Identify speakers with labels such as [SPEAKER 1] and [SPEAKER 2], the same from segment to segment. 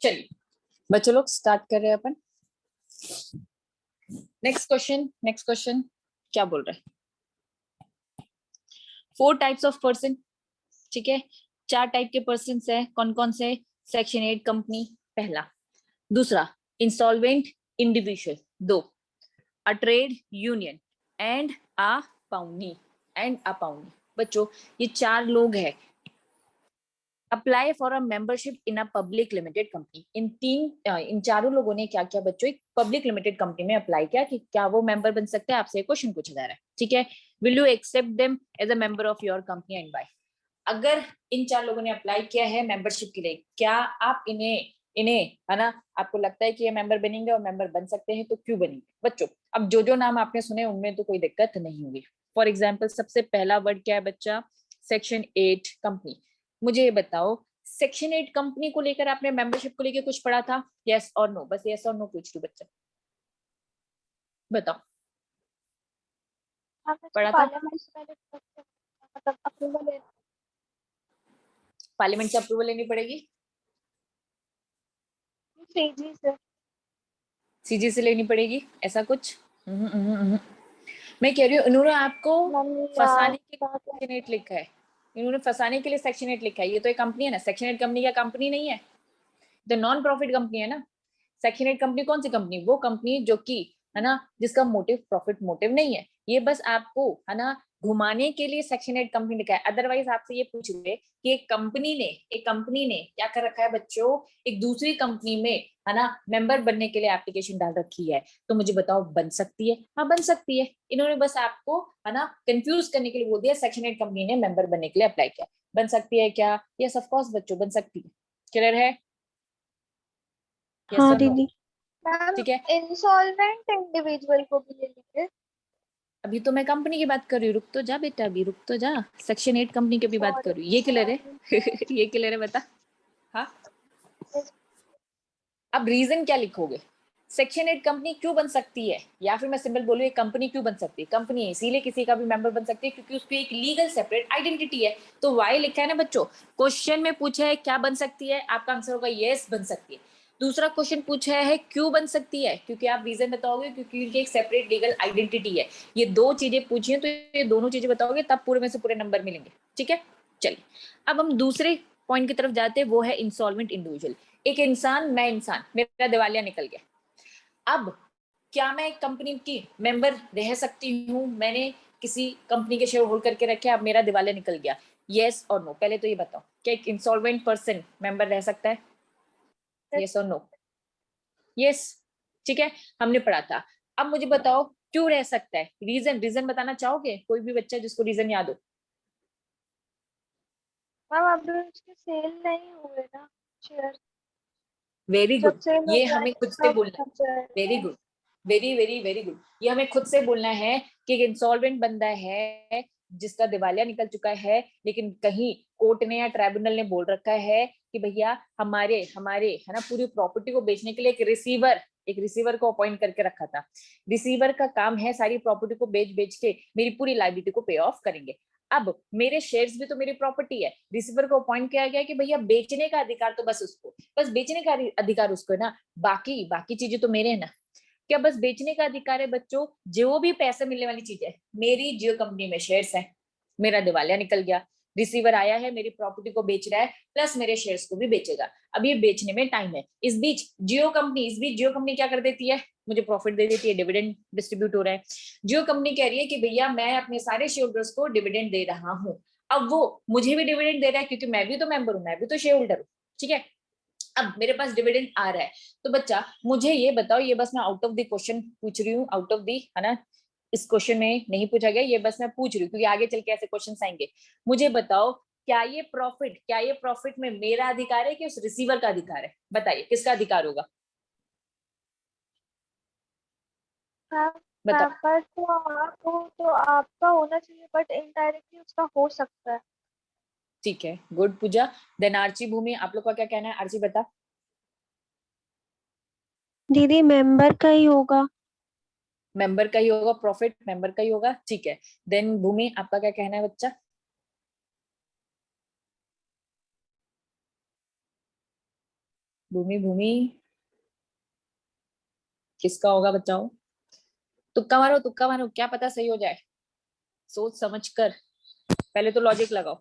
[SPEAKER 1] चलिए बच्चों लोग स्टार्ट कर रहे हैं अपन। नेक्स्ट क्वेश्चन क्या बोल रहे हैं? 4 टाइप्स ऑफ पर्सन, ठीक है, 4 टाइप के पर्सन है। कौन कौन से? सेक्शन 8 कंपनी पहला, दूसरा insolvent individual, 2 a trade union and a pawnee. बच्चों ये 4 लोग हैं। Apply for a membership in a public limited company. इन चारों लोगों ने क्या किया बच्चों? एक पब्लिक लिमिटेड कंपनी में अप्लाई किया कि क्या वो मेंबर बन सकते हैं। आपसे क्वेश्चन पूछा जा रहा है, ठीक है। Will you accept them as a member of your company and why? अगर इन 4 लोगों ने अप्लाई किया है मेंबरशिप के लिए, क्या आप इन्हें इन्हें है ना, आपको लगता है कि ये मेंबर बनेंगे और मेंबर बन सकते हैं, तो क्यों बनेंगे बच्चों? अब जो जो नाम आपने सुने उनमें तो कोई दिक्कत नहीं होगी। फॉर एग्जाम्पल सबसे पहला वर्ड क्या है बच्चा? Section 8 company. मुझे ये बताओ, सेक्शन 8 कंपनी को लेकर आपने मेंबरशिप को लेकर कुछ पढ़ा था? यस और नो, बस यस और नो पूछ लू बच्चा, बताओ पढ़ा था? पार्लियामेंट से अप्रूवल लेनी पड़ेगी? सीजी से लेनी पड़ेगी, ऐसा कुछ? मैं कह रही हूँ इन्होंने आपको फंसाने के लिए सेक्शन 8 लिखा है। इन्होंने फंसाने के लिए सेक्शन 8 लिखा है। ये तो एक कंपनी है ना, सेक्शन 8 कंपनी क्या कंपनी नहीं है? तो नॉन प्रॉफिट कंपनी है ना। सेक्शन 8 कंपनी कौन सी कंपनी? वो कंपनी जो कि है ना, जिसका मोटिव प्रॉफिट मोटिव नहीं है। ये बस आपको है ना घुमाने के लिए सेक्शन 8 कंपनी लिखा है। अदरवाइज आपसे ये पूछ रहे कि एक कंपनी ने क्या कर रखा है बच्चों? एक दूसरी कंपनी में है ना मेंबर बनने के लिए एप्लीकेशन डाल रखी है। तो मुझे बताओ बन सकती है? हाँ बन सकती है। इन्होंने बस आपको है ना कंफ्यूज करने के लिए बोल दिया सेक्शन 8 कंपनी ने मेंबर बनने के लिए अप्लाई किया। बन सकती है क्या? यस ऑफ कोर्स बच्चों बन सकती है। क्लियर है?
[SPEAKER 2] हाँ दीदी।
[SPEAKER 1] ठीक है,
[SPEAKER 2] इंसॉल्वेंट इंडिविजुअल को भी ले लीजिए।
[SPEAKER 1] अभी तो मैं कंपनी की बात कर रही हूँ, रुक तो जा बेटा, अभी रुक तो जा। सेक्शन 8 कंपनी की भी बात कर रही हूँ। ये क्लियर है? ये क्लियर है बता। हाँ अब रीजन क्या लिखोगे? सेक्शन 8 कंपनी क्यों बन सकती है, या फिर मैं सिंपल बोलूँ कंपनी क्यों बन सकती है? कंपनी इसीलिए किसी का भी मेंबर बन सकती है क्योंकि उसकी एक लीगल सेपरेट आइडेंटिटी है। तो वाई लिखा है ना बच्चों। क्वेश्चन में पूछा है क्या बन सकती है, आपका आंसर होगा यस बन सकती है। दूसरा क्वेश्चन पूछा है क्यों बन सकती है, क्योंकि आप रीजन बताओगे क्योंकि उनकी एक सेपरेट लीगल आइडेंटिटी है। ये 2 चीजें पूछी है तो ये दोनों चीजें बताओगे तब पूरे में से पूरे नंबर मिलेंगे, ठीक है। चलिए अब हम दूसरे पॉइंट की तरफ जाते हैं, वो है इंसॉल्वेंट इंडिविजुअल। एक इंसान, मैं इंसान, मेरा दिवालिया निकल गया। अब क्या मैं एक कंपनी की मेंबर रह सकती हूँ? मैंने किसी कंपनी के शेयर होल्ड करके रखे, अब मेरा दिवालिया निकल गया, यस और नो? पहले तो ये बताओ क्या एक इंसॉल्वेंट पर्सन मेंबर रह सकता है? Yes or no? यस, ठीक है, हमने पढ़ा था। अब मुझे बताओ क्यों रह सकता है? रीजन बताना चाहोगे? कोई भी बच्चा जिसको रीजन याद हो।
[SPEAKER 2] मैम अभी उसके सेल नहीं हुए ना शेयर।
[SPEAKER 1] वेरी
[SPEAKER 2] जब
[SPEAKER 1] गुड,
[SPEAKER 2] सेल हो
[SPEAKER 1] ये हमें खुद
[SPEAKER 2] जाएंगे
[SPEAKER 1] से
[SPEAKER 2] तब
[SPEAKER 1] बोलना है।
[SPEAKER 2] तब जाएगा।
[SPEAKER 1] Very good, very very very good, ये हमें खुद से बोलना है कि एक इंसॉल्वेंट बंदा है जिसका दिवालिया निकल चुका है, लेकिन कहीं कोर्ट ने या ट्राइब्यूनल ने बोल रखा है कि भैया हमारे हमारे है ना पूरी प्रॉपर्टी को बेचने के लिए एक रिसीवर को अपॉइंट करके रखा था। रिसीवर का काम है सारी प्रॉपर्टी को बेच बेच के मेरी पूरी लाइबिलिटी को पे ऑफ करेंगे। अब मेरे शेयर्स भी तो मेरी प्रॉपर्टी है। रिसीवर को अपॉइंट किया गया कि भैया बेचने का अधिकार तो बस बेचने का अधिकार उसको है ना, बाकी बाकी चीजें तो मेरे है ना। क्या बस बेचने का अधिकार है बच्चों? जो भी पैसे मिलने वाली चीज है, मेरी जियो कंपनी में शेयर्स है, मेरा दिवालिया निकल गया, रिसीवर आया है मेरी प्रॉपर्टी को बेच रहा है प्लस मेरे शेयर्स को भी बेचेगा। अब ये बेचने में टाइम है। इस बीच जियो कंपनी क्या कर देती है? मुझे प्रॉफिट दे देती है, डिविडेंड डिस्ट्रीब्यूट हो रहा है। जियो कंपनी कह रही है कि भैया मैं अपने सारे शेयर होल्डर्स को डिविडेंड दे रहा हूँ। अब वो मुझे भी डिविडेंड दे रहा है क्योंकि मैं भी तो मेंबर हूँ, मैं भी तो शेयर होल्डर हूँ, ठीक है। अब मेरे पास डिविडेंड आ रहा है, तो बच्चा मुझे ये बताओ, ये बस मैं आउट ऑफ द क्वेश्चन पूछ रही हूँ, आउट ऑफ द है ना, इस क्वेश्चन में नहीं पूछा गया, ये बस मैं पूछ रही हूँ क्योंकि आगे चल के ऐसे क्वेश्चन आएंगे। मुझे बताओ क्या ये प्रॉफिट में मेरा अधिकार है कि उस रिसीवर का अधिकार है? बताइए किसका अधिकार होगा? बताओ।
[SPEAKER 2] पर तो आपका होना चाहिए, बट इनडायरेक्टली उसका हो सकता है।
[SPEAKER 1] ठीक है, गुड पूजा। देन आर्ची भूमि, आप लोग का क्या कहना है? आर्ची बता।
[SPEAKER 2] दीदी मेंबर का ही होगा।
[SPEAKER 1] मेंबर का ही होगा, प्रॉफिट मेंबर का ही होगा, ठीक है। देन भूमि आपका क्या कहना है बच्चा? भूमि भूमि किसका होगा बच्चाओ? तुक्का मारो तुक्का मारो, क्या पता सही हो जाए, सोच समझ कर, पहले तो लॉजिक लगाओ।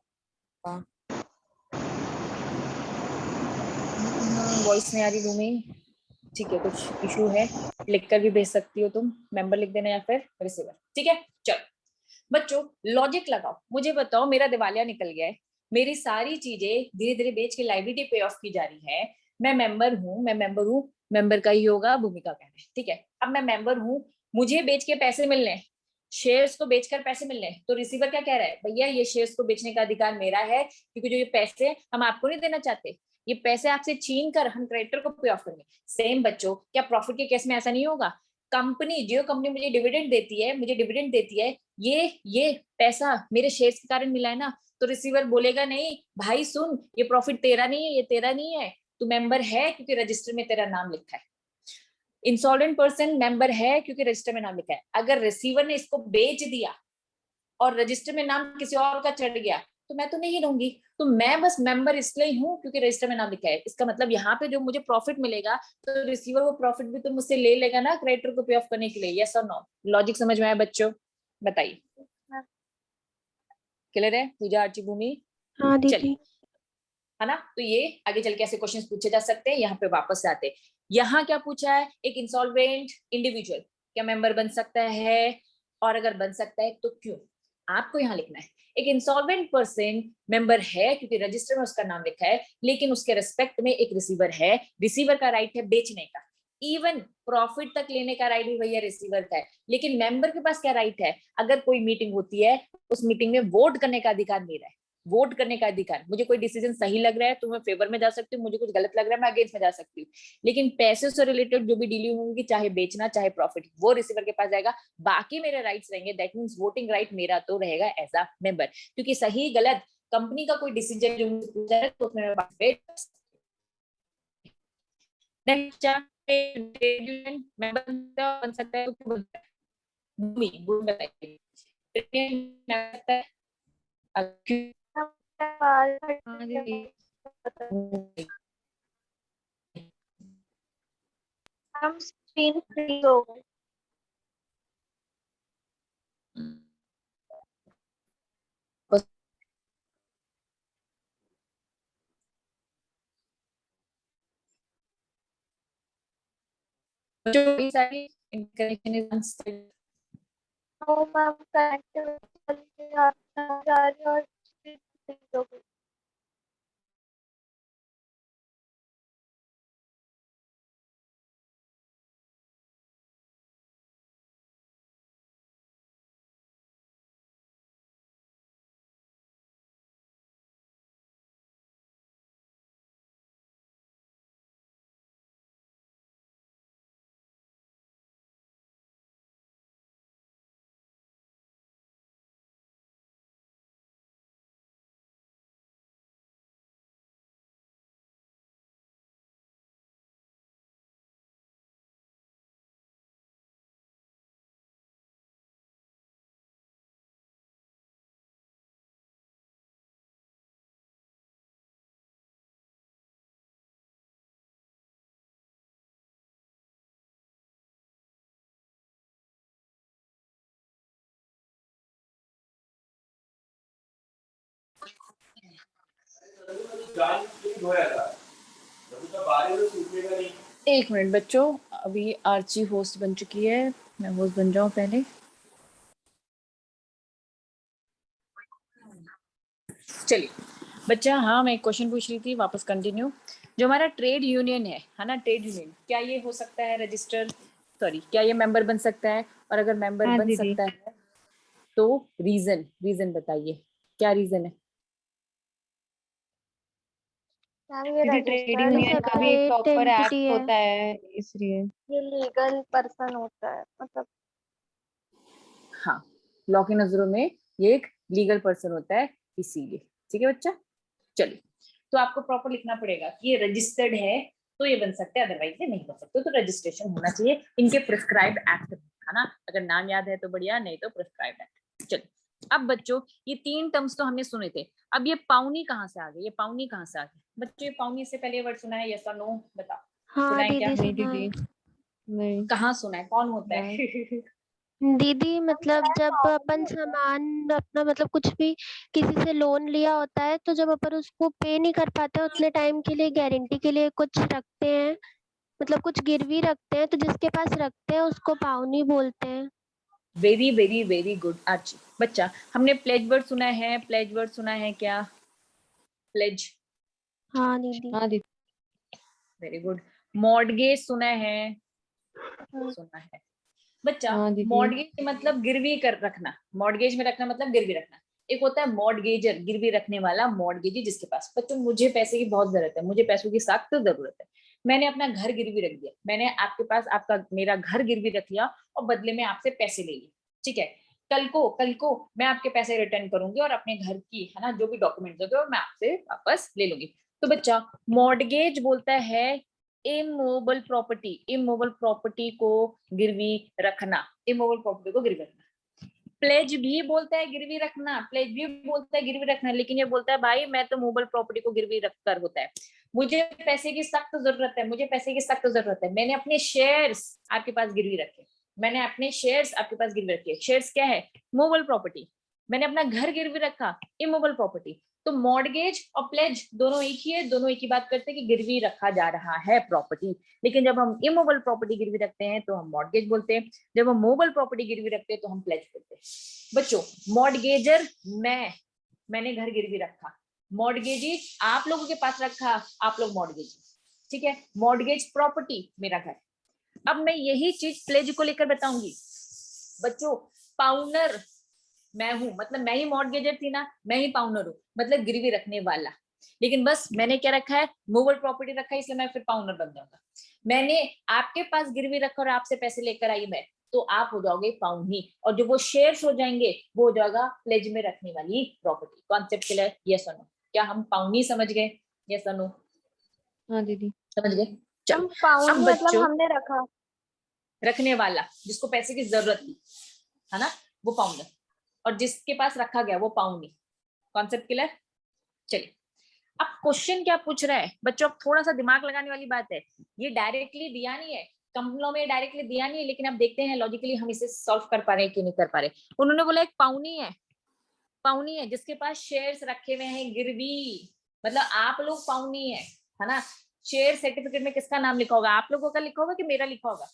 [SPEAKER 1] वॉइस नहीं आ रही भूमि, ठीक है कुछ इशू है, लिख कर भी भेज सकती हो तुम, मेंबर लिख देना या फिर रिसीवर, ठीक है। चलो बच्चों लॉजिक लगाओ, मुझे बताओ मेरा दिवालिया निकल गया है, मेरी सारी चीजें धीरे धीरे बेच के लाइबिलिटी पे ऑफ की जा रही है, मैं मेंबर हूँ, मेंबर का ही होगा भूमिका कहना है, ठीक है। अब मैं मेंबर हूँ, मुझे बेच के पैसे मिलने हैं, शेयर्स को बेचकर पैसे मिलने हैं, तो रिसीवर क्या कह रहा है, भैया ये शेयर्स को बेचने का अधिकार मेरा है, क्योंकि जो ये पैसे हम आपको नहीं देना चाहते, ये पैसे आपसे छीन कर हम क्रेडिटर को पे ऑफ करेंगे। सेम बच्चों, क्या प्रॉफिट के केस में ऐसा नहीं होगा? कंपनी जो कंपनी मुझे डिविडेंड देती है, ये पैसा मेरे शेयर्स के कारण मिला है ना, तो रिसीवर बोलेगा नहीं भाई सुन, ये प्रॉफिट तेरा नहीं है, ये तेरा नहीं है, तू मेंबर है क्योंकि रजिस्टर में तेरा नाम लिखा है। इंसॉल्वेंट पर्सन मेंबर है क्योंकि रजिस्टर में नाम लिखा है। अगर रिसीवर ने इसको बेच दिया और रजिस्टर में नाम किसी और का चढ़ गया, तो मैं तो नहीं रहूंगी, तो मैं बस मेंबर इसलिए हूँ क्योंकि रजिस्टर में नाम लिखा है। इसका मतलब यहाँ पे जो मुझे प्रॉफिट मिलेगा, तो रिसीवर वो प्रॉफिट भी तो मुझसे ले लेगा ना क्रेडिटर को पे ऑफ करने के लिए, यस और नो? लॉजिक समझ में आया बच्चों? बताइए, क्लियर है पूजा आर्ची भूमि?
[SPEAKER 2] हाँ
[SPEAKER 1] चलिए,
[SPEAKER 2] दीदी।
[SPEAKER 1] है ना, तो ये आगे चल के ऐसे क्वेश्चन पूछे जा सकते हैं। यहाँ पे वापस से आते हैं, यहाँ क्या पूछा है, एक इंसॉल्वेंट इंडिविजुअल क्या मेंबर बन सकता है, और अगर बन सकता है तो क्यों? आपको यहाँ लिखना है एक इंसॉल्वेंट पर्सन मेंबर है क्योंकि रजिस्टर में उसका नाम लिखा है, लेकिन उसके रिस्पेक्ट में एक रिसीवर है, रिसीवर का राइट है बेचने का, इवन प्रॉफिट तक लेने का राइट भी भैया रिसीवर का है, लेकिन मेंबर के पास क्या राइट है, अगर कोई मीटिंग होती है उस मीटिंग में वोट करने का अधिकार मेरा है, वोट करने का अधिकार, मुझे कोई डिसीजन सही लग रहा है तो मैं फेवर में जा सकती हूँ, मुझे कुछ गलत लग रहा है मैं अगेंस्ट में जा सकती हूँ, लेकिन पैसे से रिलेटेड जो भी डीलिंग होगी, चाहे बेचना चाहे प्रॉफिट, वो रिसीवर के पास जाएगा, बाकी मेरे राइट्स रहेंगे, दैट मींस वोटिंग राइट मेरा तो रहेगा एज अ मेंबर, क्योंकि सही गलत कंपनी का कोई डिसीजन जो मुझे पूछा है तो उसमें मैं पार्टिसिपेट कर सकती हूं। नेक्स्ट मेंबर बन सकता है तो क्यों बनता है? भूमि भूमि बताइए,
[SPEAKER 2] हाँ
[SPEAKER 1] क्यों?
[SPEAKER 2] दीदी। हम स्क्रीन फ्री हो गए। तो मैम कनेक्टिविटी जा रही है और स्क्रीन फ्री हो गई।
[SPEAKER 1] एक मिनट बच्चों, अभी आर्ची होस्ट बन चुकी है, मैं होस्ट बन जाऊं पहले। चलिए बच्चा, हाँ मैं क्वेश्चन पूछ रही थी, वापस कंटिन्यू। जो हमारा ट्रेड यूनियन है ना, ट्रेड यूनियन क्या ये हो सकता है रजिस्टर, सॉरी क्या ये मेंबर बन सकता है? और अगर मेंबर
[SPEAKER 2] हाँ
[SPEAKER 1] बन
[SPEAKER 2] दीदी।
[SPEAKER 1] सकता है तो रीजन बताइए, क्या रीजन है?
[SPEAKER 2] मैम ये
[SPEAKER 3] क्योंकि ट्रेड
[SPEAKER 2] रजिस्टर्ड
[SPEAKER 3] यूनियन का भी
[SPEAKER 2] सेपरेट
[SPEAKER 3] प्रॉपर
[SPEAKER 2] एंटिटी
[SPEAKER 3] एक्ट
[SPEAKER 2] है,
[SPEAKER 3] होता है, इसलिए
[SPEAKER 2] ये लीगल पर्सन होता है, मतलब
[SPEAKER 1] हाँ, लॉ की नजरों में ये एक लीगल पर्सन होता है, इसीलिए। ठीक है बच्चा, चलिए, तो आपको प्रॉपर लिखना पड़ेगा कि ये रजिस्टर्ड है तो ये बन सकते हैं, अदरवाइज ये नहीं बन सकते, तो रजिस्ट्रेशन होना चाहिए इनके प्रिस्क्राइब्ड एक्ट में, है ना, अगर नाम याद है तो बढ़िया, नहीं तो प्रिस्क्राइब्ड एक्ट। चलिए अब बच्चों ये 3 टर्म्स तो हमने सुने थे, अब ये पाउनी कहाँ से आ गई, ये पाउनी कहाँ से आ गई बच्चों? ये पाउनी से पहले वर्ड सुना है, यस और नो बताओ? सुना
[SPEAKER 2] हाँ
[SPEAKER 1] है क्या?
[SPEAKER 2] दीदी
[SPEAKER 3] नहीं
[SPEAKER 2] सुना
[SPEAKER 3] दीदी,
[SPEAKER 2] है।
[SPEAKER 3] नहीं।
[SPEAKER 1] कहाँ सुना है, कौन होता
[SPEAKER 3] नहीं।
[SPEAKER 1] है?
[SPEAKER 2] दीदी मतलब
[SPEAKER 4] शायद
[SPEAKER 2] जब
[SPEAKER 4] पाउनी
[SPEAKER 2] अपन
[SPEAKER 4] होता है।
[SPEAKER 2] सामान अपना मतलब कुछ भी किसी से लोन लिया होता है, तो जब अपन उसको पे नहीं कर पाते उतने टाइम के लिए गारंटी के लिए कुछ रखते हैं, मतलब कुछ गिरवी रखते हैं, तो जिसके पास रखते हैं उसको पाउनी बोलते हैं।
[SPEAKER 1] Very very very good Archie. बच्चा हमने प्लेज वर्ड सुना है, प्लेज वर्ड सुना है क्या? प्लेज,
[SPEAKER 2] हाँ दीदी।
[SPEAKER 3] हाँ दीदी।
[SPEAKER 1] Very good. मॉर्गेज सुना है? सुना है बच्चा।
[SPEAKER 3] हाँ दीदी।
[SPEAKER 1] मॉर्गेज मतलब गिरवी कर रखना, मॉर्गेज में रखना मतलब गिरवी रखना। एक होता है मॉर्गेजर, गिरवी रखने वाला, मॉर्गेजी जिसके पास, बच्चों मुझे पैसे की बहुत जरूरत है, मुझे पैसों की सख्त जरूरत है, मैंने अपना घर गिरवी रख दिया, मैंने आपके पास आपका मेरा घर गिरवी रख लिया और बदले में आपसे पैसे ले लिए, ठीक है? कल को मैं आपके पैसे रिटर्न करूंगी और अपने घर की है ना जो भी डॉक्यूमेंट्स होंगे वो मैं आपसे वापस ले लूंगी। तो बच्चा मॉर्गेज बोलता है इमूवेबल प्रॉपर्टी, इमूवेबल प्रॉपर्टी को गिरवी रखना, इमूवेबल प्रॉपर्टी को गिरवी रखना। प्लेज भी बोलता है गिरवी रखना, प्लेज भी बोलता है गिरवी रखना, लेकिन ये बोलता है भाई मैं तो मूवेबल प्रॉपर्टी को गिरवी रखकर होता है, मुझे पैसे की सख्त जरूरत है, मुझे पैसे की सख्त जरूरत है, मैंने अपने शेयर्स आपके पास गिरवी रखे, मैंने अपने शेयर्स आपके पास गिरवी रखे। शेयर्स क्या है? Movable property. मैंने अपना घर गिरवी रखा, इमूवेबल प्रॉपर्टी। तो मॉर्गेज और प्लेज दोनों एक ही है, दोनों एक ही बात करते हैं कि गिरवी रखा जा रहा है प्रॉपर्टी। लेकिन जब हम इमूवेबल प्रॉपर्टी गिरवी रखते हैं तो हम मॉर्गेज बोलते हैं, जब हम मूवेबल प्रॉपर्टी गिरवी रखते हैं तो हम प्लेज बोलते हैं। बच्चों मॉर्गेजर मैंने घर गिरवी रखा, मॉर्गेजी आप लोगों के पास रखा, आप लोग मॉर्गेजी, ठीक है? मॉर्गेज प्रॉपर्टी मेरा घर। अब मैं यही चीज प्लेज को लेकर बताऊंगी बच्चों। पाउनर मैं हूं, मतलब मैं ही मॉर्गेजर थी ना, मैं ही पाउनर हूं, मतलब गिरवी रखने वाला। लेकिन बस मैंने क्या रखा है? मूवेबल प्रॉपर्टी रखा है, इसलिए मैं फिर पाउनर बन जाऊंगा। मैंने आपके पास गिरवी रखा और आपसे पैसे लेकर आई मैं, तो आप हो जाओगे पाउनी, और जो वो शेयर्स हो जाएंगे वो हो जाएगा प्लेज में रखने वाली property. Concept clear? Yes or no? क्या हम पाउनी समझ गए? Yes or no?
[SPEAKER 3] हाँ दीदी।
[SPEAKER 1] समझ गए? चलो
[SPEAKER 4] हम
[SPEAKER 1] अब
[SPEAKER 4] पाउनी मतलब
[SPEAKER 1] बच्चों,
[SPEAKER 4] हमने रखा।
[SPEAKER 1] रखने वाला जिसको पैसे की जरूरत थी है ना, वो पाउंडर, और जिसके पास रखा गया वो पाउनी। Concept clear? चलिए अब क्वेश्चन क्या पूछ रहा है बच्चों, अब थोड़ा सा दिमाग लगाने वाली बात है, ये डायरेक्टली दिया नहीं है, कंपनों में डायरेक्टली दिया नहीं है, लेकिन अब देखते हैं लॉजिकली हम इसे सॉल्व कर पा रहे हैं कि नहीं कर पा रहे। उन्होंने बोला एक पाउनी है, पाउनी है जिसके पास शेयर्स रखे हुए हैं गिरवी, मतलब आप लोग पाउनी है ना? शेयर सर्टिफिकेट में किसका नाम लिखा होगा? आप लोगों का लिखा होगा कि मेरा लिखा होगा?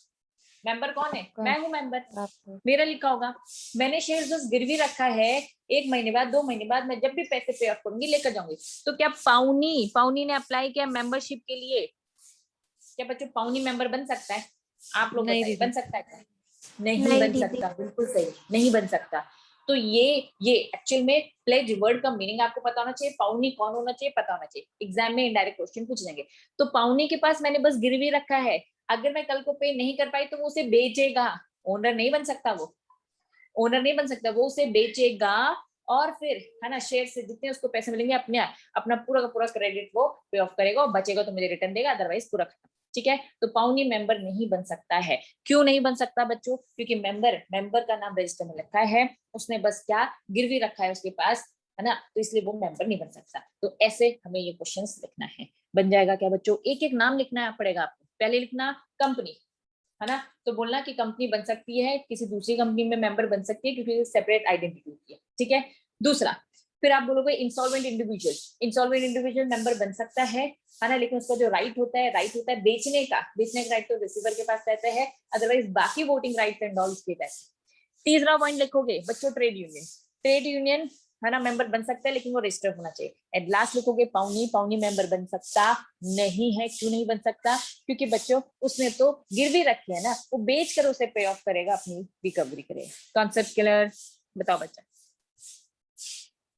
[SPEAKER 1] मेंबर कौन है?
[SPEAKER 3] आपका।
[SPEAKER 1] मैं हूं मेंबर,
[SPEAKER 3] आपका।
[SPEAKER 1] मेरा लिखा होगा। मैंने शेयर बस गिरवी रखा है, 1 महीने बाद 2 महीने बाद मैं जब भी पैसे पे ऑफ करूंगी लेकर जाऊंगी। तो क्या पाउनी पाउनी ने अप्लाई किया मेंबरशिप के लिए? क्या बच्चों पाउनी मेंबर बन सकता है? आप लोग
[SPEAKER 3] नहीं
[SPEAKER 1] बताइए,
[SPEAKER 3] दीदी।
[SPEAKER 1] बन सकता है क्या? नहीं
[SPEAKER 2] नहीं
[SPEAKER 1] बन
[SPEAKER 2] दीदी।
[SPEAKER 1] सकता, बिल्कुल सही, नहीं बन सकता। तो ये एक्चुअल में प्लेज वर्ड का मीनिंग आपको पता होना चाहिए, पाउनी कौन होना चाहिए पता होना चाहिए, एग्जाम में इनडायरेक्ट क्वेश्चन पूछ लेंगे। तो पाउनी के पास मैंने बस गिरवी रखा है, अगर मैं कल को पे नहीं कर पाई तो वो उसे बेचेगा, ओनर नहीं बन सकता, वो ओनर नहीं बन सकता, वो उसे बेचेगा और फिर है ना शेयर से जितने उसको पैसे मिलेंगे अपने अपना पूरा का पूरा क्रेडिट वो पे ऑफ करेगा, और बचेगा तो मुझे रिटर्न देगा, अदरवाइज पूरा खत्म। ठीक है? तो पाउनी मेंबर नहीं बन सकता है। क्यों नहीं बन सकता बच्चों? क्योंकि मेंबर का नाम रजिस्टर में लिखा है, उसने बस क्या गिरवी रखा है उसके पास, है ना, तो इसलिए वो मेंबर नहीं बन सकता। तो ऐसे हमें ये क्वेश्चंस लिखना है। बन जाएगा क्या बच्चों? एक एक नाम लिखना पड़ेगा आपको। पहले लिखना कंपनी, है ना, तो बोलना कि कंपनी बन सकती है, किसी दूसरी कंपनी में मेंबर बन सकती है क्योंकि सेपरेट आइडेंटिटी होती है। ठीक है? दूसरा, फिर आप बोलोगे insolvent individual, insolvent individual member बन सकता है ना, लेकिन उसका जो राइट होता है बेचने का राइट तो रिसीवर के पास रहता है, अदरवाइज बाकी वोटिंग राइट एंड ऑल उसके पास। तीसरा पॉइंट लिखोगे बच्चों ट्रेड यूनियन, ट्रेड यूनियन है ना मेंबर बन सकता है लेकिन वो रजिस्टर्ड होना चाहिए। एट लास्ट लिखोगे पाउनी, पाउनी मेंबर बन सकता नहीं है। क्यों नहीं बन सकता? क्योंकि बच्चों उसने तो गिरवी रखी है ना, वो बेच कर उसे पे ऑफ करेगा, अपनी रिकवरी करेगा। Concept clear? बताओ बच्चा।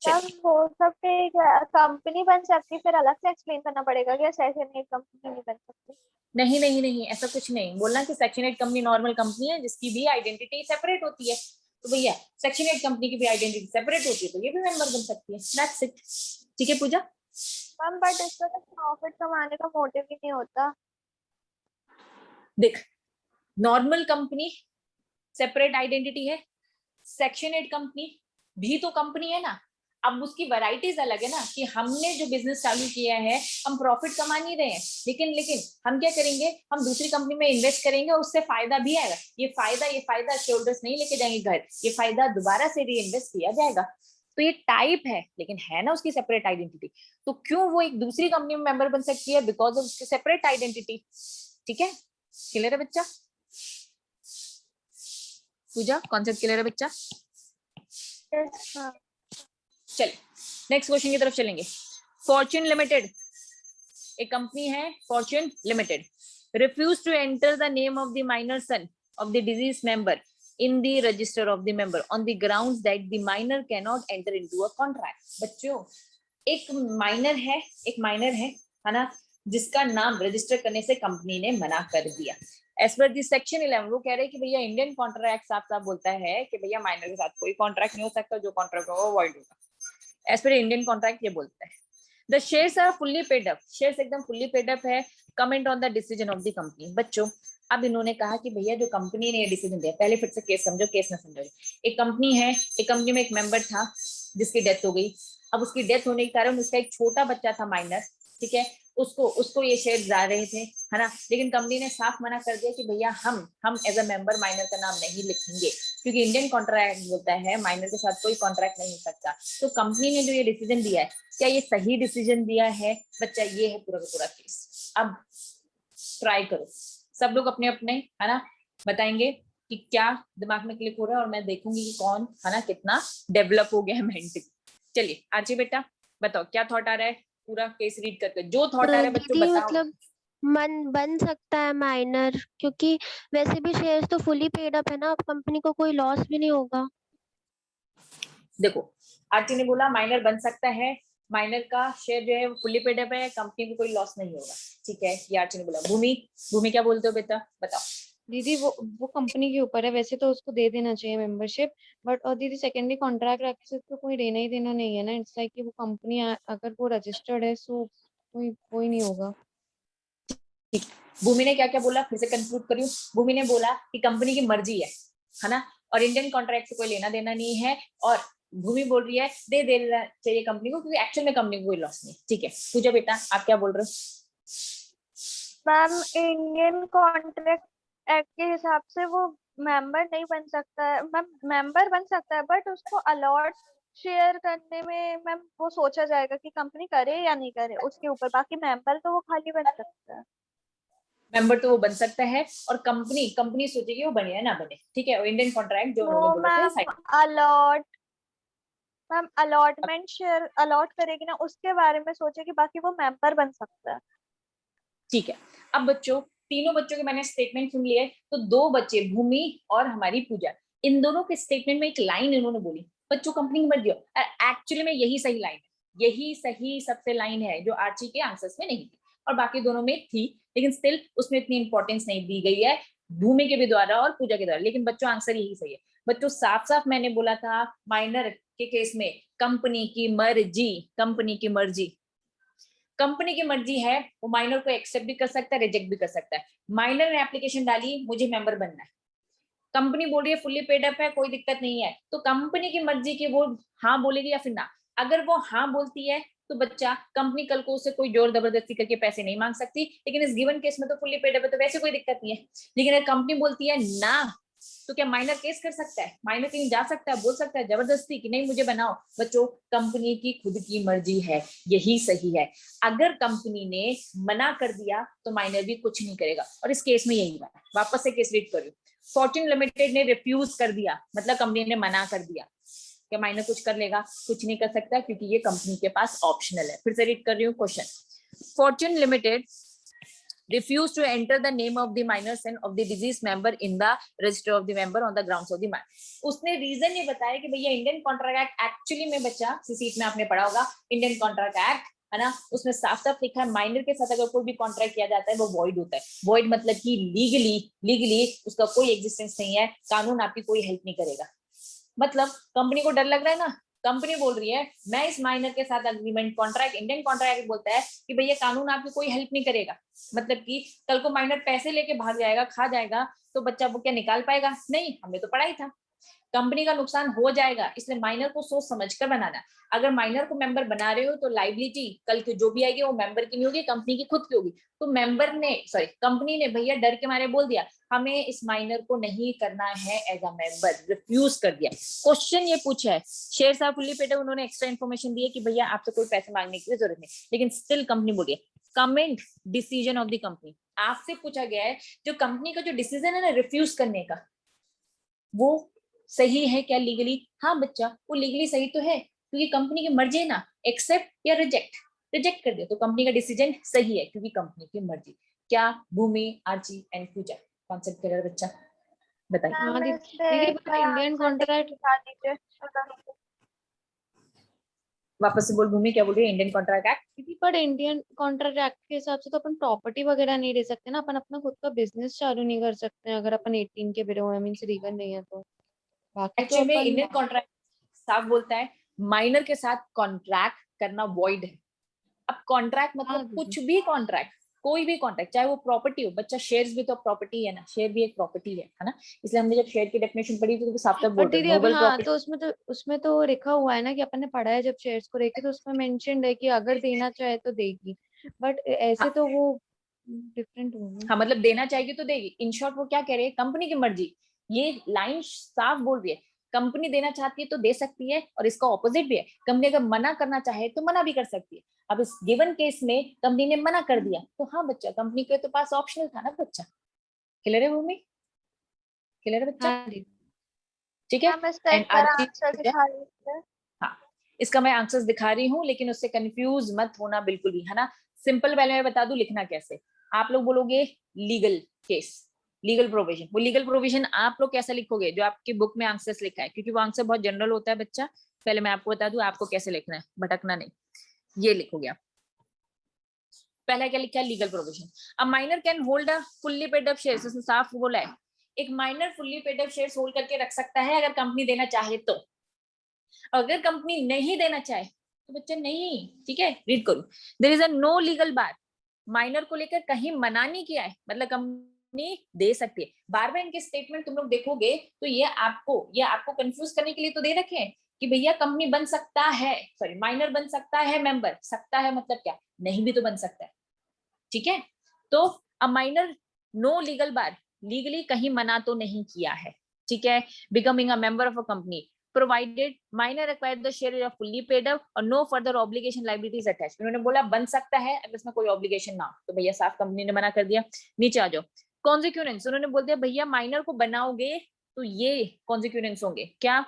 [SPEAKER 4] मैम हो सकते है कंपनी बन सकती, फिर अलग से एक्सप्लेन करना पड़ेगा क्या? सेशन एक कंपनी नहीं बन सकती?
[SPEAKER 1] नहीं नहीं नहीं, ऐसा कुछ नहीं बोलना कि सेक्शन 8 कंपनी नॉर्मल कंपनी है जिसकी भी आइडेंटिटी सेपरेट होती है, तो भैया सेक्शन 8 कंपनी की भी आइडेंटिटी सेपरेट होती है तो ये भी मेंबर बन सकती है। That's it. ठीक है पूजा?
[SPEAKER 4] मैम बट इसका तो प्रॉफिट कमाने का मोटिव ही नहीं होता।
[SPEAKER 1] देख, नॉर्मल कंपनी सेपरेट आइडेंटिटी है, सेक्शन 8 कंपनी भी तो कंपनी है ना। अब उसकी वैरायटीज अलग है ना, कि हमने जो बिजनेस चालू किया है हम प्रॉफिट कमा नहीं रहे हैं, लेकिन हम क्या करेंगे, हम दूसरी कंपनी में इन्वेस्ट करेंगे, उससे फायदा भी आएगा। ये फायदा शेयरहोल्डर्स नहीं लेके जाएंगे घर, ये फायदा दोबारा से री इन्वेस्ट किया जाएगा। तो ये टाइप है, लेकिन है ना उसकी सेपरेट आइडेंटिटी। तो क्यों वो एक दूसरी कंपनी में मेंबर बन सकती है? बिकॉज ऑफ उसकी सेपरेट आइडेंटिटी। ठीक है, क्लियर है बच्चा? पूजा, कॉन्सेप्ट क्लियर है बच्चा? चलिए नेक्स्ट क्वेश्चन की तरफ चलेंगे। फॉर्च्यून लिमिटेड, एक कंपनी है Fortune Limited, refuse to enter the name of the minor son of the deceased member in the register of the member on the grounds that the minor cannot enter into a contract। बच्चों एक minor है ना, जिसका नाम register करने से company ने मना कर दिया। एज पर दी सेक्शन 11 वो कह रहे हैं कि भैया इंडियन कॉन्ट्रैक्ट साफ बोलता है कि भैया माइनर के साथ कोई कॉन्ट्रैक्ट नहीं हो सकता, जो कॉन्ट्रैक्ट होगा वो वॉइड होगा। एज पर इंडियन कॉन्ट्रैक्ट ये बोलता है। The shares are fully paid up, shares एकदम फुल्ली पेड अप है। Comment on the decision of the company. बच्चों अब इन्होंने कहा कि भैया जो कंपनी ने ये डिसीजन दिया, पहले फिर से केस समझो, केस ना समझो। एक कंपनी है, एक कंपनी में एक मेंबर था जिसकी डेथ हो गई। अब उसकी डेथ होने के कारण उसका एक छोटा बच्चा था माइनर, ठीक है, उसको ये शेयर जा रहे थे, है ना, लेकिन कंपनी ने साफ मना कर दिया कि भैया हम एज अ मेंबर माइनर का नाम नहीं लिखेंगे, क्योंकि इंडियन कॉन्ट्रैक्ट बोलता है माइनर के साथ कोई कॉन्ट्रैक्ट नहीं हो सकता। तो कंपनी ने जो ये डिसीजन दिया है, क्या ये सही डिसीजन दिया है? बच्चा ये है पूरा का पूरा केस। अब ट्राई करो, सब लोग अपने अपने, है ना, बताएंगे कि क्या दिमाग में क्लिक हो रहा है, और मैं देखूंगी कि कौन, है ना, कितना डेवलप हो गया है मेंटली। चलिए आरची बेटा बताओ क्या थॉट आ रहा है, पूरा केस रीड करके जो थॉट आ रहा है बच्चों
[SPEAKER 2] दीदी
[SPEAKER 1] बताओ।
[SPEAKER 2] मतलब मन बन सकता है माइनर, क्योंकि वैसे भी शेयर्स तो फुली पेड अप है ना, अब कंपनी को कोई लॉस भी नहीं होगा।
[SPEAKER 1] देखो आरती ने बोला माइनर बन सकता है, माइनर का शेयर जो है वो फुली पेड अप है, कंपनी को कोई लॉस नहीं होगा। ठीक है, ये आरती ने बोला। भूमि क्या बोलते हो बेटा, बताओ।
[SPEAKER 3] दीदी वो कंपनी के ऊपर है, वैसे तो उसको दे देना चाहिए मेंबरशिप, बट और दीदी सेकेंडरी कॉन्ट्रैक्ट रखने से तो कोई देना ही देना नहीं है ना। इट्स लाइक कि वो कंपनी अगर वो रजिस्टर्ड है सो कोई नहीं होगा।
[SPEAKER 1] भूमि ने क्या क्या बोला, फिर से कंक्लूड करियो। भूमि ने बोला कि कंपनी की मर्जी है ना, और इंडियन कॉन्ट्रैक्ट से कोई लेना देना नहीं है, और भूमि बोल रही है दे देना चाहिए कंपनी को, क्योंकि एक्चुअल में कंपनी को कोई लॉस नहीं। ठीक है पूजा बेटा आप क्या बोल रहे हो?
[SPEAKER 4] मैम इंडियन कॉन्ट्रैक्ट एक्ट के हिसाब से वो मेंबर नहीं बन सकता है मैम, मेंबर बन सकता है बट उसको अलॉट शेयर करने में मैम वो सोचा जाएगा कि कंपनी करे या नहीं करे उसके ऊपर, बाकी मेंबर तो वो खाली बन सकता है।
[SPEAKER 1] मेंबर तो वो बन सकता है, और कंपनी सोचेगी वो बने या ना बने। ठीक है, और इंडियन कॉन्ट्रैक्ट जो उन्होंने
[SPEAKER 4] वो
[SPEAKER 1] बोला था
[SPEAKER 4] मैम अलॉटमेंट शेयर अलॉट करेगी ना, उसके बारे में सोचेगी, बाकी वो मेंबर बन सकता है।
[SPEAKER 1] ठीक है, अब बच्चों तीनों बच्चों के मैंने स्टेटमेंट सुन लिए, तो दो बच्चे भूमि और हमारी पूजा, इन दोनों के स्टेटमेंट में एक लाइन इन्होंने बोली, बच्चों कंपनी की मर्जी हो। एक्चुअली में यही सही लाइन है, यही सही सबसे लाइन है जो आर्ची के आंसर्स में नहीं थी, और बाकी दोनों में थी, लेकिन स्टिल उसमें इतनी इंपॉर्टेंस नहीं दी गई है भूमि के भी द्वारा और पूजा के द्वारा। लेकिन बच्चों आंसर यही सही है। बच्चों साफ साफ मैंने बोला था माइनर के केस में कंपनी की मर्जी, कंपनी की मर्जी है, वो माइनर को एक्सेप्ट भी कर सकता है, रिजेक्ट भी कर सकता है। माइनर ने एप्लीकेशन डाली मुझे मेंबर बनना है, कंपनी बोल रही है फुल्ली पेड अप है कोई दिक्कत नहीं है, तो कंपनी की मर्जी की वो हाँ बोलेगी या फिर ना। अगर वो हाँ बोलती है तो बच्चा कंपनी कल को उसे कोई जोर जबरदस्ती करके पैसे नहीं मांग सकती, लेकिन इस गिवन केस में तो फुल्ली पेड अप है तो वैसे कोई दिक्कत नहीं है। लेकिन अगर कंपनी बोलती है ना, तो क्या माइनर केस कर सकता है, माइनर कहीं जा सकता है, बोल सकता है जबरदस्ती कि नहीं मुझे बनाओ। बच्चों कंपनी की खुद की मर्जी है, यही सही है। अगर कंपनी ने मना कर दिया तो माइनर भी कुछ नहीं करेगा, और इस केस में यही बात है। वापस से केस रीड करियो। फॉर्च्यून लिमिटेड ने रिफ्यूज कर दिया, मतलब कंपनी ने मना कर दिया, क्या माइनर कुछ कर लेगा? कुछ नहीं कर सकता, क्योंकि ये कंपनी के पास ऑप्शनल है। फिर से रीड कर रही हूँ question. Fortune limited refused to enter the name of the minor son of the deceased member in the register of the member on the grounds of the minor। उसने reason ये बताया कि भैया इंडियन कॉन्ट्रैक्ट एक्ट, एक्चुअली में बच्चा seat में आपने पढ़ा होगा इंडियन कॉन्ट्रैक्ट एक्ट, है ना, उसमें साफ साफ लिखा है माइनर के साथ अगर कोई भी कॉन्ट्रैक्ट किया जाता है वो वॉइड होता है। वॉइड मतलब कि लीगली उसका कोई एग्जिस्टेंस नहीं है, कानून आपकी कोई हेल्प नहीं करेगा। मतलब कंपनी को डर लग रहा है ना, कंपनी बोल रही है मैं इस माइनर के साथ अग्रीमेंट कॉन्ट्रैक्ट, इंडियन कॉन्ट्रैक्ट बोलता है कि भैया कानून आपकी कोई हेल्प नहीं करेगा। मतलब कि कल को माइनर पैसे लेके भाग जाएगा, खा जाएगा, तो बच्चा वो क्या निकाल पाएगा? नहीं, हमने तो पढ़ा ही था। कंपनी का नुकसान हो जाएगा, इसलिए माइनर को सोच समझ कर बनाना। अगर माइनर को मेंबर बना रहे हो तो लाइबिलिटी कल की जो भी आएगी वो मेंबर की नहीं होगी, कंपनी की खुद की होगी। तो कंपनी ने भैया डर के मारे बोल दिया हमें इस माइनर को नहीं करना है एज अ मेंबर, रिफ्यूज कर दिया। क्वेश्चन ये पूछा है, शेयर आर फुल्ली पेड, उन्होंने एक्स्ट्रा इन्फॉर्मेशन दी है कि भैया आपसे कोई पैसे मांगने की जरूरत नहीं, लेकिन स्टिल कंपनी बोल रही है comment decision of the company. आपसे पूछा गया है जो कंपनी का जो डिसीजन है ना रिफ्यूज करने का, वो सही है क्या लीगली? हाँ बच्चा, वो लीगली सही तो है, क्योंकि कंपनी की मर्जी है ना, एक्सेप्ट या रिजेक्ट। रिजेक्ट कर दिया तो कंपनी का डिसीजन सही है, क्योंकि कंपनी की मर्जी। क्या Bhumi, RG and Puja concept clear है बच्चा? बताइए।
[SPEAKER 3] हाँ
[SPEAKER 4] मैम
[SPEAKER 3] दीदी,
[SPEAKER 4] इससे
[SPEAKER 3] पर
[SPEAKER 4] का
[SPEAKER 3] इंडियन
[SPEAKER 4] आंसर
[SPEAKER 3] कॉन्ट्रैक्ट,
[SPEAKER 4] दिखा दीजिए।
[SPEAKER 1] वापस से बोल भूमि, क्या बोल रही है? Indian contract act.
[SPEAKER 3] दीदी पर इंडियन कॉन्ट्रैक्ट एक्ट के हिसाब से तो अपन प्रॉपर्टी वगैरह नहीं दे सकते ना, अपन अपना खुद का बिजनेस चालू नहीं कर सकते हैं अगर अपन 18 के बिलो है, मीन्स लीगल नहीं है तो। बाकी तो
[SPEAKER 1] एक्चुअली में
[SPEAKER 3] अपन
[SPEAKER 1] इंडियन कॉन्ट्रैक्ट साफ बोलता है माइनर के साथ कॉन्ट्रैक्ट करना वॉइड है। अब कॉन्ट्रैक्ट
[SPEAKER 3] हाँ
[SPEAKER 1] मतलब
[SPEAKER 3] दीदी,
[SPEAKER 1] कुछ भी कॉन्ट्रैक्ट, कोई भी कॉन्ट्रैक्ट, चाहे वो प्रॉपर्टी हो, बच्चा शेयर्स भी तो प्रॉपर्टी है ना, शेयर भी एक प्रॉपर्टी है ना। इसलिए हमने जब शेयर की डेफिनेशन पढ़ी थी तो साफ तक
[SPEAKER 3] बट
[SPEAKER 1] बोल रहे
[SPEAKER 3] दीदी अभी
[SPEAKER 1] नोबल
[SPEAKER 3] हाँ,
[SPEAKER 1] प्रॉपर्टी।
[SPEAKER 3] तो उसमें तो लिखा हुआ है ना कि अपन ने पढ़ा है जब शेयर्स को लेके, तो उसमें मेंशन्ड है कि अगर देना चाहे तो देगी, बट ऐसे
[SPEAKER 1] हाँ
[SPEAKER 3] तो वो डिफरेंट होगा।
[SPEAKER 1] हाँ, मतलब देना चाहेगी तो देगी। इन शॉर्ट वो क्या कह रहे हैं, कंपनी की मर्जी। ये लाइन साफ बोल रही है, कंपनी देना चाहती है तो दे सकती है, और इसका ऑपोजिट भी है, कंपनी अगर मना करना चाहे तो मना भी कर सकती है। अब इस गिवन केस में कंपनी ने मना कर दिया तो हाँ बच्चा, कंपनी के तो पास ऑप्शनल था ना बच्चा। क्लियर है भूमि? क्लियर है बच्चा?
[SPEAKER 3] हाँ दीदी।
[SPEAKER 1] ठीक है।
[SPEAKER 4] मैम इसका एक
[SPEAKER 1] एंड
[SPEAKER 4] बार
[SPEAKER 1] आज
[SPEAKER 4] आंसर दिखा दीजिए।
[SPEAKER 1] हाँ, इसका मैं आंसर्स दिखा रही हूँ, लेकिन उससे कंफ्यूज मत होना बिल्कुल भी, है ना। सिंपल पहले मैं बता दूं लिखना कैसे। आप लोग बोलोगे लीगल केस, लीगल प्रोविजन। वो लीगल प्रोविजन आप लोग कैसे लिखोगे जो आपकी बुक में आंसर्स लिखा है, क्योंकि वो आंसर बहुत जनरल होता है बच्चा। पहले मैं आपको बता दूं आपको कैसे लिखना है, भटकना नहीं। ये लिखोगे आप। पहला क्या लिखा है, legal provision. A minor can hold a fully paid up shares, उसने साफ बोला है एक minor fully paid up shares hold करके रख सकता है अगर कंपनी देना चाहे तो। अगर कंपनी नहीं देना चाहे तो बच्चा नहीं, ठीक है। रीड करो, there is a no legal bar. Minor को लेकर कहीं मना नहीं किया है, मतलब कंपनी दे सकती है। बार बार इनके स्टेटमेंट तुम लोग देखोगे तो ये आपको कंफ्यूज करने के लिए तो दे रखे हैं कि भैया कंपनी बन सकता है, सॉरी माइनर बन सकता है मेंबर। सकता है मतलब क्या, नहीं भी तो बन सकता है, ठीक है। तो a minor, no legal bar, legally कहीं मना तो नहीं किया है, ठीक है। Becoming a member of a company provided minor acquired the share of fully paid up or no further obligation liabilities attached. उन्होंने बोला बन सकता है अगर इसमें कोई ऑब्लिगेशन ना हो, तो भैया साफ कंपनी ने मना कर दिया। नीचे आ जाओ, कॉन्सिक्वेंस। उन्होंने बोल दिया भैया माइनर को बनाओगे तो ये कॉन्सिक्वेंस होंगे क्या,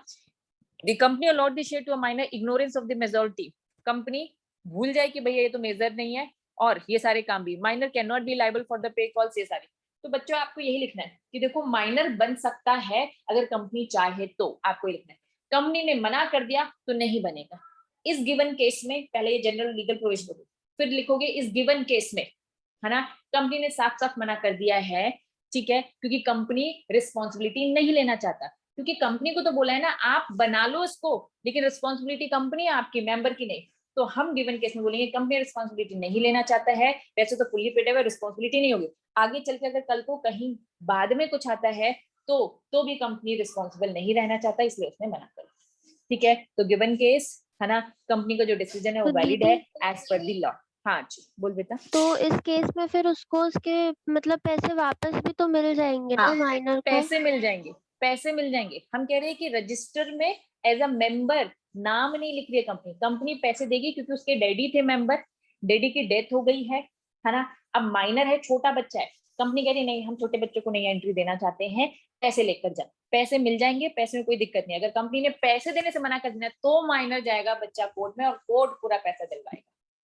[SPEAKER 1] the company allot the share to a minor ignorance of the majority. Company भूल जाए कि भैया ये तो मेजर नहीं है, और ये सारे काम भी minor can not be liable for the pay calls, ये सारे। तो बच्चों आपको यही लिखना है कि देखो माइनर बन सकता है अगर कंपनी चाहे तो, आपको लिखना है। कंपनी ने मना कर दिया तो नहीं बनेगा। इस गिवन केस में पहले ये जनरल लीगल प्रोविजन होगी, फिर लिखोगे इस गिवन केस में, है ना। कंपनी ने साफ साफ मना कर दिया है, ठीक है, क्योंकि कंपनी रिस्पॉन्सिबिलिटी नहीं लेना चाहता। क्योंकि कंपनी को तो बोला है ना आप बना लो इसको, लेकिन रिस्पॉन्सिबिलिटी कंपनी है आपकी, मेंबर की नहीं। तो हम गिवन केस में बोलेंगे कंपनी रिस्पॉन्सिबिलिटी नहीं लेना चाहता है, वैसे तो फुल्ली पेड है, रिस्पॉन्सिबिलिटी नहीं होगी। आगे चल के अगर कल को कहीं बाद में कुछ आता है तो भी कंपनी रिस्पॉन्सिबल नहीं रहना चाहता, इसलिए उसने मना कर दिया, ठीक है। तो गिवन केस, है ना, कंपनी का जो डिसीजन है वो
[SPEAKER 2] तो
[SPEAKER 1] वैलिड है
[SPEAKER 2] दीदी,
[SPEAKER 1] एज पर द लॉ। हाँ जी बोल बेटा।
[SPEAKER 2] तो इस केस में फिर उसको उसके मतलब पैसे वापस भी तो मिल जाएंगे
[SPEAKER 1] हाँ,
[SPEAKER 2] ना माइनर को?
[SPEAKER 1] पैसे मिल जाएंगे, पैसे मिल जाएंगे। हम कह रहे हैं कि रजिस्टर में एज अ मेंबर नाम नहीं लिख रही है कंपनी, कंपनी पैसे देगी क्योंकि उसके डैडी थे मेंबर, डैडी की डेथ हो गई है ना। अब माइनर है, छोटा बच्चा है, कंपनी कह रही नहीं हम छोटे बच्चों को नहीं एंट्री देना चाहते हैं, पैसे लेकर जा। पैसे मिल जाएंगे, पैसे में कोई दिक्कत नहीं। अगर कंपनी ने पैसे देने से मना कर दिया तो माइनर जाएगा बच्चा कोर्ट में और कोर्ट पूरा पैसा दिलवाएगा,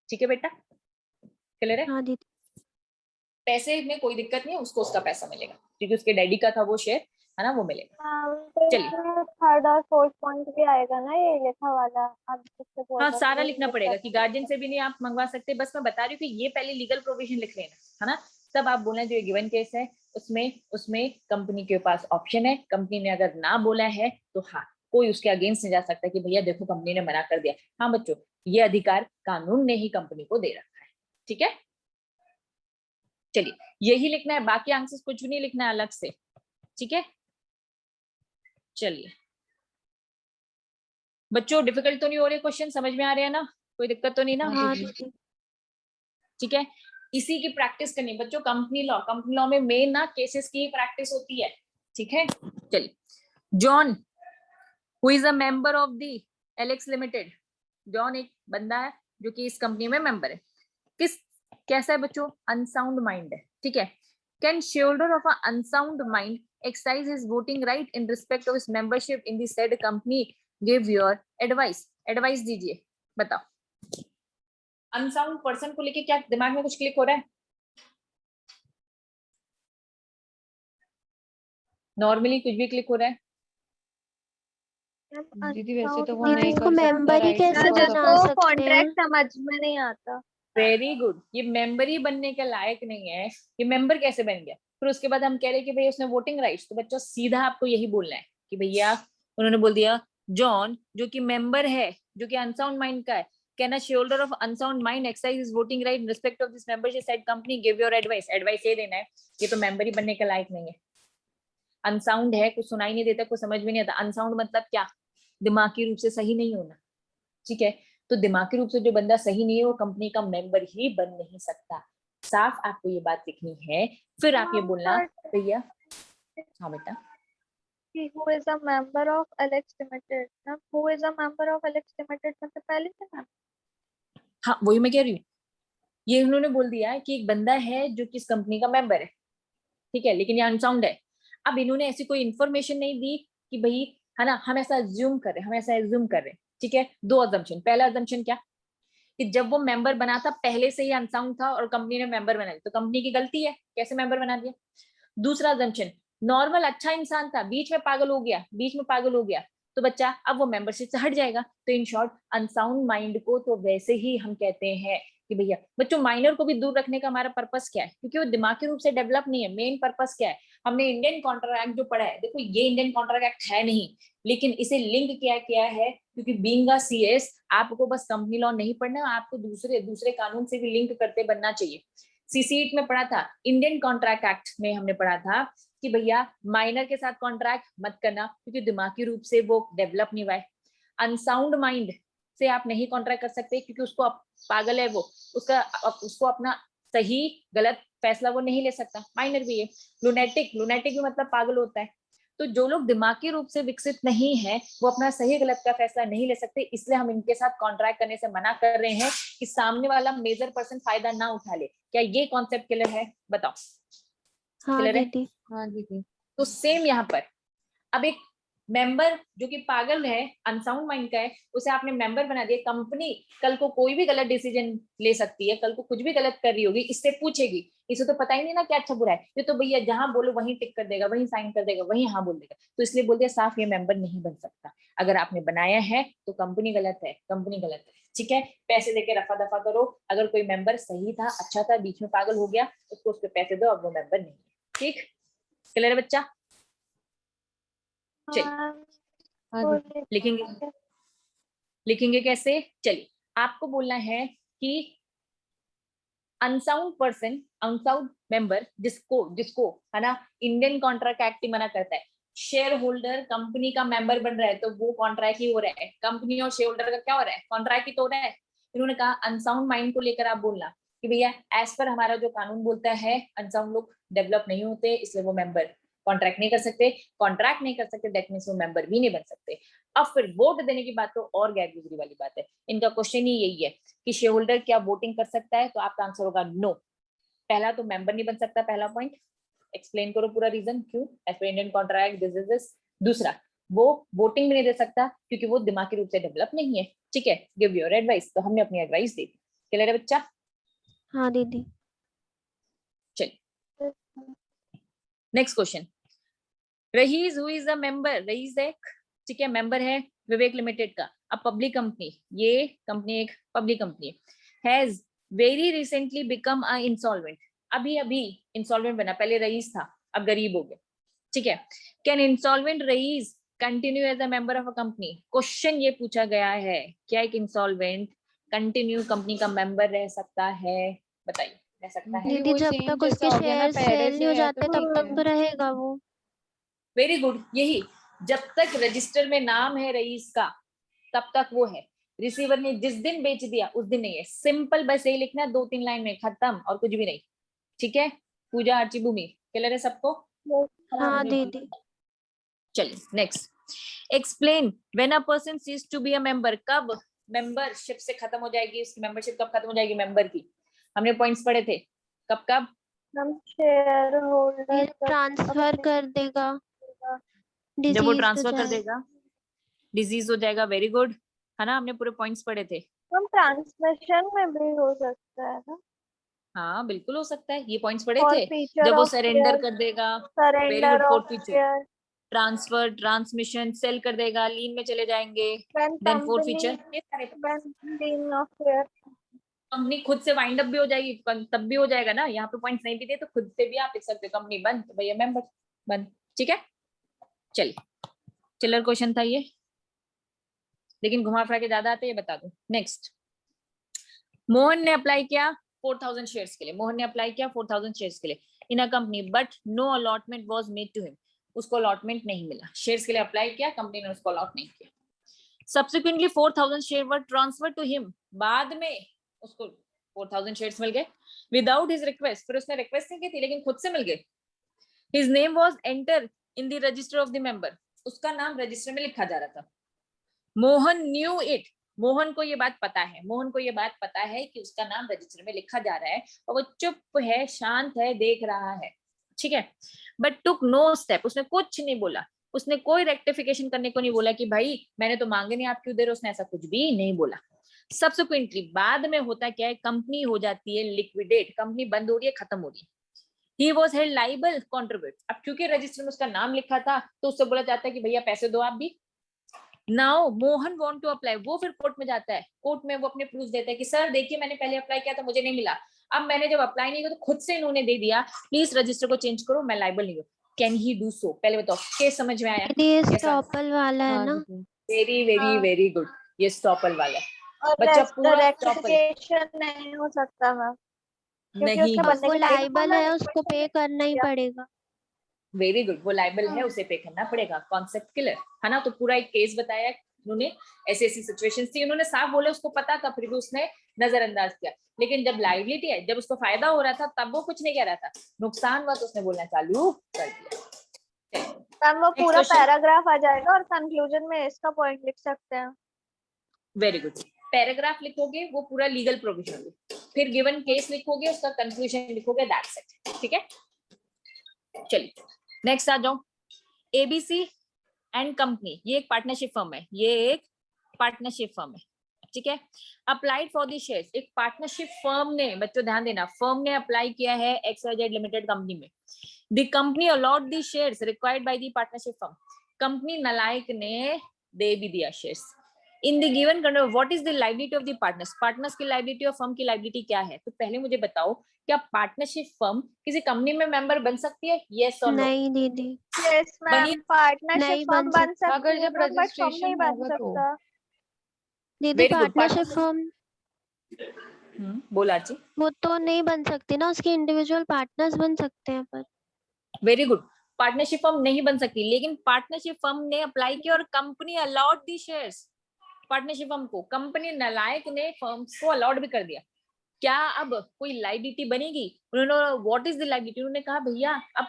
[SPEAKER 1] ठीक है बेटा। क्लियर है?
[SPEAKER 2] हाँ दीदी।
[SPEAKER 1] पैसे में कोई दिक्कत नहीं है, उसको उसका पैसा मिलेगा क्योंकि उसके डैडी का था वो शेयर, है ना, वो मिलेगा।
[SPEAKER 4] मैम तो
[SPEAKER 1] चलिए,
[SPEAKER 4] इसमें थर्ड और फोर्थ पॉइंट भी आएगा ना, ये लिखा वाला आप जिससे बोल
[SPEAKER 1] हाँ
[SPEAKER 4] रहे थे
[SPEAKER 1] सारा
[SPEAKER 4] वो
[SPEAKER 1] लिखना
[SPEAKER 4] लिख
[SPEAKER 1] पड़ेगा कि
[SPEAKER 4] सकते
[SPEAKER 1] गार्जियन
[SPEAKER 4] हैं।
[SPEAKER 1] से भी नहीं आप मंगवा सकते। बस मैं बता रही हूँ कि ये पहले लीगल प्रोविजन लिख लेना, है ना। तब आप बोलना जो गिवन केस है उसमें उसमें कंपनी के पास ऑप्शन है। कंपनी ने अगर ना बोला है तो हाँ, कोई उसके अगेंस्ट नहीं जा सकता कि भैया देखो कंपनी ने मना कर दिया। हाँ बच्चों, ये अधिकार कानून ने ही कंपनी को दे रखा है, ठीक है। चलिए, यही लिखना है, बाकी आंसर्स कुछ भी नहीं लिखना है अलग से, ठीक है। चलिए। बच्चों डिफिकल्ट तो नहीं हो रहे क्वेश्चन, समझ में आ रहे हैं ना, कोई दिक्कत तो नहीं ना?
[SPEAKER 2] हाँ दीदी।
[SPEAKER 1] ठीक है, इसी की प्रैक्टिस करनी बच्चों। कंपनी लॉ में मेन ना केसेस की प्रैक्टिस होती है। ठीक है, चलिए। John who is a member of the Alex limited. John एक बंदा है जो कि इस कंपनी में मेंबर है। कैसा है बच्चों? अनसाउंड माइंड है। ठीक है, can shareholder of a unsound mind exercise his voting right in respect of his membership in the said company, give your advice दीजिए, बताओ। अनसाउंड पर्सन को लेके क्या दिमाग में कुछ क्लिक हो रहा है? नॉर्मली कुछ भी क्लिक हो रहा है?
[SPEAKER 3] दीदी वैसे तो वो
[SPEAKER 2] दीदी
[SPEAKER 3] नहीं
[SPEAKER 2] इसको
[SPEAKER 3] कर सकता
[SPEAKER 2] मेंबर ही
[SPEAKER 3] राइट,
[SPEAKER 2] कैसे
[SPEAKER 3] बिकॉज ऑफ
[SPEAKER 2] बना
[SPEAKER 4] तो
[SPEAKER 2] सकते हैं?
[SPEAKER 4] कॉन्ट्रैक्ट समझ में नहीं आता।
[SPEAKER 1] वेरी गुड, ये मेंबर ही बनने के लायक नहीं है, ये मेंबर कैसे बन गया? फिर उसके बाद हम कह रहे हैं कि भाई उसने वोटिंग राइट्स, तो बच्चों सीधा आपको यही बोलना है कि भैया उन्होंने बोल दिया जॉन जो कि मेंबर है, जो कि अनसाउंड माइंड का है, can a shareholder of unsound mind exercise his voting right in respect of this membership said company, give your advice ये देना है। ये तो मेंबर ही बनने के लायक नहीं है। अनसाउंड है, कुछ सुनाई नहीं देता, कुछ समझ में नहीं आता। अनसाउंड मतलब क्या? दिमागी रूप से सही नहीं होना। ठीक है, तो दिमागी रूप से जो बंदा सही नहीं है वो कंपनी का मेंबर ही बन नहीं सकता। साफ आपको ये बात लिखनी है, फिर आप ये बोलना भैया। हाँ बेटा,
[SPEAKER 4] who is a member of Alex Limited ना, who is a member of Alex Limited मतलब पहले से ना।
[SPEAKER 1] हाँ वही मैं कह रही हूँ। ये उन्होंने बोल दिया है कि एक बंदा है जो कि इस कंपनी का मेंबर है। ठीक है, लेकिन ये अनसाउंड है। अब इन्होंने ऐसी कोई इंफॉर्मेशन नहीं दी कि भाई, है ना, हम ऐसा एज्यूम कर रहे हैं। ठीक है, दो अजम्पशन। पहला अजम्पशन क्या कि जब वो मेंबर बना था पहले से ही अनसाउंड था और कंपनी ने मेंबर बना दिया, तो कंपनी की गलती है, कैसे मेंबर बना दिया। दूसरा अजम्पशन, नॉर्मल अच्छा इंसान था, बीच में पागल हो गया तो बच्चा अब वो मेंबरशिप से हट जाएगा। तो इन शॉर्ट अनसाउंड माइंड को तो वैसे ही हम कहते हैं कि भैया बच्चों माइनर को भी दूर रखने का हमारा पर्पस क्या है, क्योंकि वो दिमागी रूप से डेवलप नहीं है। मेन पर्पस क्या है? हमने इंडियन कॉन्ट्रैक्ट एक्ट जो पढ़ा है, देखो ये इंडियन कॉन्ट्रैक्ट एक्ट है नहीं, लेकिन इसे लिंक किया है क्योंकि बीइंग अ सीएस आपको बस कंपनी लॉ नहीं पढ़ना, आपको दूसरे कानून से भी लिंक करते बनना चाहिए। सीसीट में पढ़ा था, इंडियन कॉन्ट्रैक्ट एक्ट में हमने पढ़ा था कि भैया माइनर के साथ कॉन्ट्रैक्ट मत करना क्योंकि दिमागी रूप से वो डेवलप नहीं हुआ है। अनसाउंड माइंड से आप नहीं कॉन्ट्रैक्ट कर सकते क्योंकि उसको पागल है वो, उसको अपना सही गलत फैसला वो नहीं ले सकता। माइनर भी है। लुनेटिक भी मतलब पागल होता है। तो जो लोग दिमागी रूप से विकसित नहीं है वो अपना सही गलत का फैसला नहीं ले सकते, इसलिए हम इनके साथ कॉन्ट्रैक्ट करने से मना कर रहे हैं कि सामने वाला मेजर पर्सन फायदा ना उठा ले। क्या ये कॉन्सेप्ट क्लियर है? बताओ।
[SPEAKER 2] हाँ
[SPEAKER 1] क्लियर है?
[SPEAKER 2] दीदी।
[SPEAKER 3] हाँ दीदी।
[SPEAKER 1] तो सेम यहाँ पर अब एक मेंबर जो कि पागल है, अनसाउंड माइंड का है, उसे आपने मेंबर बना दिया। कंपनी कल को कोई भी गलत डिसीजन ले सकती है, कल को कुछ भी गलत कर रही होगी, इससे पूछेगी। इसे तो पता ही नहीं ना क्या अच्छा बुरा है, ये तो भैया जहां बोलो वहीं टिक कर देगा, वहीं साइन कर देगा, वहीं हाँ बोल देगा। तो इसलिए बोल दिया साफ ये मेंबर नहीं बन सकता। अगर आपने बनाया है तो कंपनी गलत है, ठीक है। पैसे देके रफा दफा करो। अगर कोई मेंबर सही था, अच्छा था, बीच में पागल हो गया, उसको उसके पैसे दो, अब वो मेंबर नहीं है। ठीक, क्लियर है बच्चा? चलिए लिखेंगे कैसे? चलिए आपको बोलना है कि अनसाउंड मेंबर जिसको है ना इंडियन कॉन्ट्रैक्ट एक्ट मना करता है। शेयर होल्डर कंपनी का मेंबर बन रहा है तो वो कॉन्ट्रैक्ट ही हो रहा है, कंपनी और शेयर होल्डर का क्या हो रहा है? कॉन्ट्रैक्ट ही तो हो रहा है। इन्होंने कहा अनसाउंड माइंड को लेकर आप बोलना कि भैया एज पर हमारा जो कानून बोलता है अनसाउंड लोग डेवलप नहीं होते, इसलिए वो मेंबर कॉन्ट्रैक्ट नहीं कर सकते, दैट मींस वो मेंबर भी नहीं बन सकते। अब फिर वोट देने की बात तो और गैर गुजरी वाली बात है। इनका क्वेश्चन ही यही है कि शेयर होल्डर क्या वोटिंग कर सकता है, तो आपका आंसर होगा नो। पहला तो मेंबर नहीं बन सकता, पहला पॉइंट। एक्सप्लेन करो पूरा रीजन क्यों, as per Indian contract this. दूसरा, वो वोटिंग भी नहीं दे सकता क्योंकि वो दिमागी रूप से डेवलप नहीं है। ठीक है, गिव योर एडवाइस, तो हमने अपनी एडवाइस दे दी। क्लियर है बच्चा?
[SPEAKER 2] हाँ दीदी।
[SPEAKER 1] चलिए next question. Rais who is a member, Rais एक ठीक है मेंबर है विवेक लिमिटेड का, अब पब्लिक कंपनी, ये कंपनी एक public company has very recently become a insolvent, अभी इंसॉल्वेंट बना, पहले रईस था अब गरीब हो गया। ठीक है, कैन इंसॉल्वेंट रईस continue as a member of a company? Question ये पूछा गया है, क्या एक इंसॉल्वेंट कंटिन्यू कंपनी का मेंबर रह सकता है? बताइए, रह सकता है?
[SPEAKER 2] दीदी जब
[SPEAKER 3] सेम
[SPEAKER 2] तक
[SPEAKER 3] जैसा
[SPEAKER 2] उसके
[SPEAKER 3] हो गया ना,
[SPEAKER 2] शेयर
[SPEAKER 3] पहले
[SPEAKER 2] सेल नहीं
[SPEAKER 3] से
[SPEAKER 2] हो
[SPEAKER 3] है
[SPEAKER 2] जाते
[SPEAKER 3] तो
[SPEAKER 2] तब
[SPEAKER 3] ठीक
[SPEAKER 2] तक
[SPEAKER 3] है।
[SPEAKER 2] तो रहेगा वो।
[SPEAKER 1] वेरी गुड, यही जब तक रजिस्टर में नाम है रईस का तब तक वो है। रिसीवर ने जिस दिन बेच दिया उस दिन नहीं है। सिंपल, बस यही लिखना है 2-3 लाइन में, खत्म, और कुछ भी नहीं। ठीक है पूजा, आर्ची, भूमि, क्लियर है सबको?
[SPEAKER 2] हाँ दीदी।
[SPEAKER 1] चलिए next. Explain when a person cease to be a member. कब मेंबरशिप से खत्म हो जाएगी उसकी मेंबरशिप? कब खत्म हो जाएगी मेंबर की? हमने पॉइंट्स पढ़े थे, कब कब?
[SPEAKER 4] हम शेयर होल्डर
[SPEAKER 2] ट्रांसफर कर देगा,
[SPEAKER 1] जब वो
[SPEAKER 2] डिजीज हो
[SPEAKER 1] ट्रांसफर कर
[SPEAKER 2] जाए।
[SPEAKER 1] देगा, डिजीज हो जाएगा। वेरी गुड, है ना, हमने पूरे पॉइंट्स पढ़े थे।
[SPEAKER 4] हम ट्रांसमिशन में भी हो सकता है ना,
[SPEAKER 1] हाँ बिल्कुल हो सकता है, ये पॉइंट्स पढ़े
[SPEAKER 4] और
[SPEAKER 1] थे।
[SPEAKER 4] फीचर
[SPEAKER 1] जब वो
[SPEAKER 4] ऑफ
[SPEAKER 1] सरेंडर
[SPEAKER 4] शेयर,
[SPEAKER 1] कर देगा, very
[SPEAKER 4] surrender
[SPEAKER 1] good,
[SPEAKER 4] of
[SPEAKER 1] forfeiture,
[SPEAKER 4] share,
[SPEAKER 1] transfer, transmission, sell कर देगा, लीन में चले जाएंगे,
[SPEAKER 4] when
[SPEAKER 1] then fourth
[SPEAKER 4] company,
[SPEAKER 1] feature, ये सारे
[SPEAKER 4] when lien of share.
[SPEAKER 1] Company खुद से वाइंड अप भी हो जाएगी, तब भी हो जाएगा ना। यहाँ पे पॉइंट्स नहीं भी थे तो खुद से भी आप लिख सकते हो, कंपनी बंद तो भैया मेंबर बंद। ठीक है चलिए, चिल्लर क्वेश्चन था ये, लेकिन घुमा फिरा के ज्यादा आते, ये बता दो। नेक्स्ट, मोहन ने अप्लाई किया 4000 शेयर्स के लिए। मोहन ने अप्लाई किया 4000 शेयर्स के लिए in a company, but no allotment was made to him. उसको अलॉटमेंट नहीं मिला, शेयर्स के लिए अप्लाई किया, कंपनी ने उसको अलॉट नहीं किया। Subsequently 4000 share were transfer to him. बाद में उसको 4000 शेयर्स मिल गए विदाउट हिज रिक्वेस्ट। फिर उसने रिक्वेस्ट नहीं की थी लेकिन खुद से मिल गए। His name was enter in the register of the member. उसका नाम रजिस्टर में लिखा जा रहा था। Mohan knew it. मोहन को ये बात पता है, मोहन को ये बात पता है कि उसका नाम रजिस्टर में लिखा जा रहा है, और वो चुप है, शांत है, देख रहा है। ठीक है, बट टुक नो स्टेप। उसने कुछ नहीं बोला, उसने कोई रेक्टिफिकेशन करने को नहीं बोला कि भाई मैंने तो मांगे नहीं, आप क्यों दे रहे हो। उसने ऐसा कुछ भी नहीं बोला। सब्सिक्वेंटली बाद में होता क्या है, कंपनी हो जाती है लिक्विडेट, कंपनी बंद हो रही है, खत्म हो रही है। He was held liable contribute। अब क्योंकि रजिस्टर में उसका नाम लिखा था तो उससे बोला जाता है कि भैया पैसे दो आप भी। Now Mohan want to apply. वो फिर कोर्ट में जाता है, कोर्ट में वो अपने प्रूफ देता है कि सर देखिए मैंने पहले अप्लाई किया था, मुझे नहीं मिला, अब मैंने जब अप्लाई नहीं किया तो खुद से इन्होंने दे दिया, प्लीज रजिस्टर को चेंज करो, मैं लाइबल नहीं हूँ। Can he do so? पहले बताओ, केस समझ में आया?
[SPEAKER 2] ये स्टॉपल वाला है
[SPEAKER 3] हाँ
[SPEAKER 2] ना?
[SPEAKER 3] दीदी।
[SPEAKER 1] वेरी वेरी
[SPEAKER 4] हाँ।
[SPEAKER 1] वेरी गुड, ये स्टॉपल वाला है।
[SPEAKER 4] और
[SPEAKER 1] बच्चा पूरा स्टॉपल
[SPEAKER 4] रेक्टिफिकेशन नहीं हो सकता मैम, क्योंकि
[SPEAKER 1] नहीं
[SPEAKER 4] उसके
[SPEAKER 1] हो
[SPEAKER 4] बनने
[SPEAKER 2] वो
[SPEAKER 4] के टाइम
[SPEAKER 2] लाइबल है, उसको पे करना ही पड़ेगा।
[SPEAKER 1] वेरी गुड, वो लाइबल है, उसे पे करना पड़ेगा। कॉन्सेप्ट क्लियर है ना? तो पूरा एक केस बताया उन्होंने, ऐसी ऐसी सिचुएशंस थी, उन्होंने साफ बोले, उसको पता था, फिर भी उसने नजरअंदाज किया। लेकिन जब लाइबिलिटी है, जब उसको फायदा हो रहा था तब वो कुछ नहीं कह रहा था, नुकसान हुआ तो उसने बोलना चालू कर दिया।
[SPEAKER 4] मैम वो
[SPEAKER 1] Next
[SPEAKER 4] पूरा
[SPEAKER 1] question.
[SPEAKER 4] पैराग्राफ आ जाएगा और कंक्लूजन में इसका पॉइंट लिख सकते हैं।
[SPEAKER 1] वेरी गुड, पैराग्राफ लिखोगे वो पूरा लीगल प्रोविजन, फिर गिवन केस लिखोगे, उसका कंक्लूजन लिखोगे, दैट्स इट। ठीक है चलिए नेक्स्ट आ जाओ। एबीसी एंड कंपनी, ये एक पार्टनरशिप फर्म है, ये एक पार्टनरशिप फर्म है। ठीक है, अप्लाइड फॉर द शेयर्स। एक पार्टनरशिप फर्म ने, बच्चों ध्यान देना, फर्म ने अप्लाई किया है XYZ लिमिटेड कंपनी में। The company allot the shares required by the partnership firm. Company नलायक ने दे भी दिया shares. In the given condition what is the liability of the partners. Partners की लायबिलिटी और फर्म की लायबिलिटी क्या है? तो पहले मुझे बताओ, क्या पार्टनरशिप फर्म किसी कंपनी में मेंबर बन सकती है? Yes or no?
[SPEAKER 2] नहीं दीदी,
[SPEAKER 4] यस मैम, पार्टनरशिप
[SPEAKER 2] नहीं
[SPEAKER 4] फर्म
[SPEAKER 2] बन
[SPEAKER 4] बन सकती
[SPEAKER 3] अगर
[SPEAKER 4] है
[SPEAKER 3] जब
[SPEAKER 4] मैम, बट फर्म
[SPEAKER 3] रजिस्ट्रेशन
[SPEAKER 4] नहीं बन
[SPEAKER 3] होगा तो।
[SPEAKER 4] सकता।
[SPEAKER 2] दीदी
[SPEAKER 1] वेरी गुड,
[SPEAKER 2] पार्टनरशिप फर्म
[SPEAKER 1] बोला जी,
[SPEAKER 2] वो तो नहीं बन सकती ना, उसके इंडिविजुअल पार्टनर्स बन सकते हैं पर।
[SPEAKER 1] वेरी गुड, पार्टनरशिप फर्म नहीं बन सकती, लेकिन पार्टनरशिप फर्म ने अप्लाई किया और कंपनी अलॉट दी शेयर्स। पार्टनरशिप फर्म को कंपनी नलायक ने फर्म्स को अलॉट भी कर दिया। क्या अब कोई लायबिलिटी बनेगी? उन्होंने व्हाट इज द लायबिलिटी, उन्होंने कहा भैया अब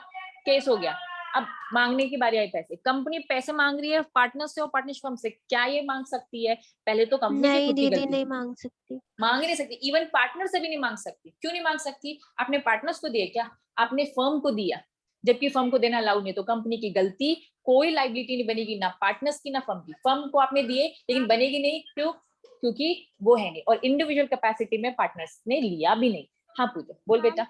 [SPEAKER 1] केस हो गया, अब मांगने की बारी आई पैसे। कंपनी पैसे मांग रही है पार्टनर से और पार्टनरशिप फर्म से, क्या ये मांग सकती है? पहले तो कंपनी की
[SPEAKER 2] नहीं
[SPEAKER 1] खुद की
[SPEAKER 2] दीदी,
[SPEAKER 1] गलती,
[SPEAKER 2] नहीं मांग सकती।
[SPEAKER 1] मांग ही नहीं सकती, इवन पार्टनर से भी नहीं मांग सकती। क्यों नहीं मांग सकती? आपने पार्टनर्स को दिया क्या? आपने फर्म को दिया, जबकि फर्म को देना अलाउड नहीं, तो कंपनी की गलती, कोई लायबिलिटी नहीं बनेगी, ना पार्टनर्स की ना फर्म की। फर्म को आपने दिए लेकिन बनेगी नहीं, क्यों? क्योंकि वो है नहीं, और इंडिविजुअल कैपेसिटी में पार्टनर्स ने लिया भी नहीं। हाँ पूजा बोल बेटा।